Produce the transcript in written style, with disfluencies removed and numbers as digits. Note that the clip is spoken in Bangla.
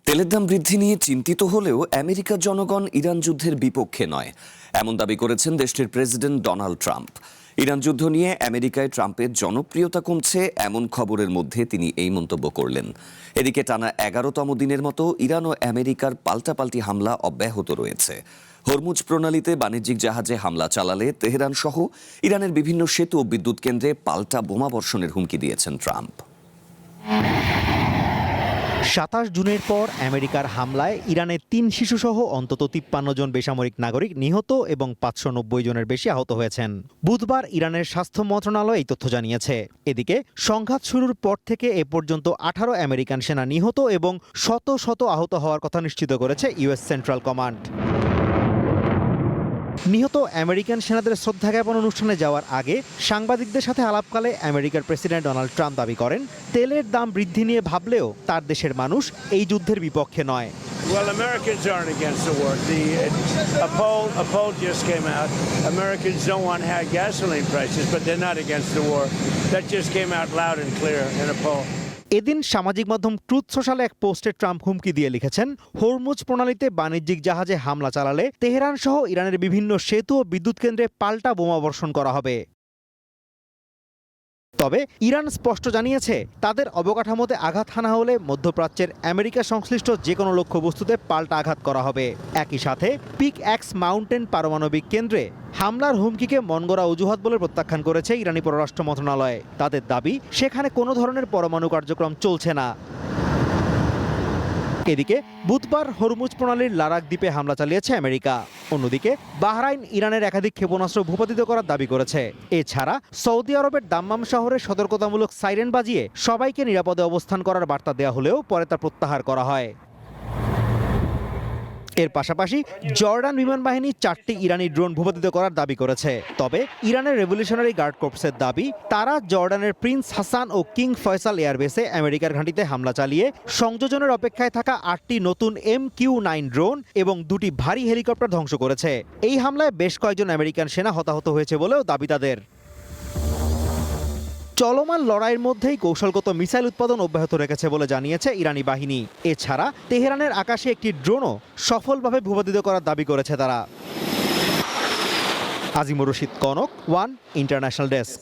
তেলের দাম বৃদ্ধি নিয়ে চিন্তিত হলেও আমেরিকার জনগণ ইরান যুদ্ধের বিপক্ষে নয়, এমন দাবি করেছেন দেশটির প্রেসিডেন্ট ডোনাল্ড ট্রাম্প। ইরান যুদ্ধ নিয়ে আমেরিকায় ট্রাম্পের জনপ্রিয়তা কমছে এমন খবরের মধ্যে তিনি এই মন্তব্য করলেন। এদিকে টানা 11তম দিনের মতো ইরান ও আমেরিকার পাল্টাপাল্টি হামলা অব্যাহত রয়েছে। হরমুজ প্রণালীতে বাণিজ্যিক জাহাজে হামলা চালালে তেহরান সহ ইরানের বিভিন্ন সেতু ও বিদ্যুৎ কেন্দ্রে পাল্টা বোমাবর্ষণের হুমকি দিয়েছেন ট্রাম্প। 27 জুনের পর আমেরিকার হামলায় ইরানের 3 শিশুসহ অন্তত 53 জন বেসামরিক নাগরিক নিহত এবং 590 জনের বেশি আহত হয়েছেন। বুধবার ইরানের স্বাস্থ্য মন্ত্রণালয় এই তথ্য জানিয়েছে। এদিকে সংঘাত শুরুর পর থেকে এ পর্যন্ত 18 আমেরিকান সেনা নিহত এবং শত শত আহত হওয়ার কথা নিশ্চিত করেছে ইউএস সেন্ট্রাল কমান্ড। নিহত আমেরিকান সেনাদের শ্রদ্ধা জ্ঞাপন অনুষ্ঠানে যাওয়ার আগে সাংবাদিকদের সাথে আলাপকালে আমেরিকার প্রেসিডেন্ট ডোনাল্ড ট্রাম্প দাবি করেন, তেলের দাম বৃদ্ধি নিয়ে ভাবলেও তার দেশের মানুষ এই যুদ্ধের বিপক্ষে নয়। Well, Americans aren't against the war. A poll just came out. Americans don't want high gasoline prices, but they're not against the war. That just came out loud and clear in a poll. এদিন সামাজিক মাধ্যম ট্রুথ সোশ্যালে এক পোস্টে ট্রাম্প হুমকি দিয়ে লিখেছেন, হরমুজ প্রণালীতে বাণিজ্যিক জাহাজে হামলা চালালে তেহরান সহ ইরানের বিভিন্ন সেতু ও বিদ্যুৎ কেন্দ্রে পাল্টা বোমা বর্ষণ করা হবে। তবে ইরান স্পষ্ট জানিয়েছে, তাদের অবকাঠামোতে আঘাত হানা হলে মধ্যপ্রাচ্যের আমেরিকা সংশ্লিষ্ট যে কোনো লক্ষ্যবস্তুতে পাল্টা আঘাত করা হবে। একই সাথে পিক এক্স মাউন্টেন পারমাণবিক কেন্দ্রে হামলার হুমকিকে মনগড়া অজুহাত বলে প্রত্যাখ্যান করেছে ইরানি পররাষ্ট্র মন্ত্রণালয়। তাদের দাবি, সেখানে কোনো ধরনের পরমাণু কার্যক্রম চলছে না। এদিকে বুধবার হরমুজ প্রণালীর লারাক দ্বীপে হামলা চালিয়েছে আমেরিকা। অন্যদিকে বাহরাইন ইরানের একাধিক ক্ষেপণাস্ত্র ভূপাতিত করার দাবি করেছে। এছাড়া সৌদি আরবের দাম্মাম শহরে সতর্কতামূলক সাইরেন বাজিয়ে সবাইকে নিরাপদে অবস্থান করার বার্তা দেওয়া হলেও পরে তা প্রত্যাহার করা হয়। এর পাশাপাশি জর্ডান বিমান বাহিনী 4টি ইরানি ড্রোন ভূপাতিত করার দাবি করেছে। তবে ইরানের রেভলিউশনারি গার্ড কর্পসের দাবি, তারা জর্ডানের প্রিন্স হাসান ও কিং ফয়সাল এয়ারবেসে আমেরিকার ঘাঁটিতে হামলা চালিয়ে সংযোজনের অপেক্ষায় থাকা 8টি নতুন MQ-9 ড্রোন এবং 2টি ভারী হেলিকপ্টার ধ্বংস করেছে। এই হামলায় বেশ কয়েকজন আমেরিকান সেনা হতাহত হয়েছে বলেও দাবি তাদের। চলমান লড়াইয়ের মধ্যেই কৌশলগত মিসাইল উৎপাদন অব্যাহত রেখেছে বলে জানিয়েছে ইরানি বাহিনী। এছাড়া তেহরানের আকাশে একটি ড্রোনও সফলভাবে ভূপাতিত করার দাবি করেছে তারা। Azimur Rashid Kanak, one international desk.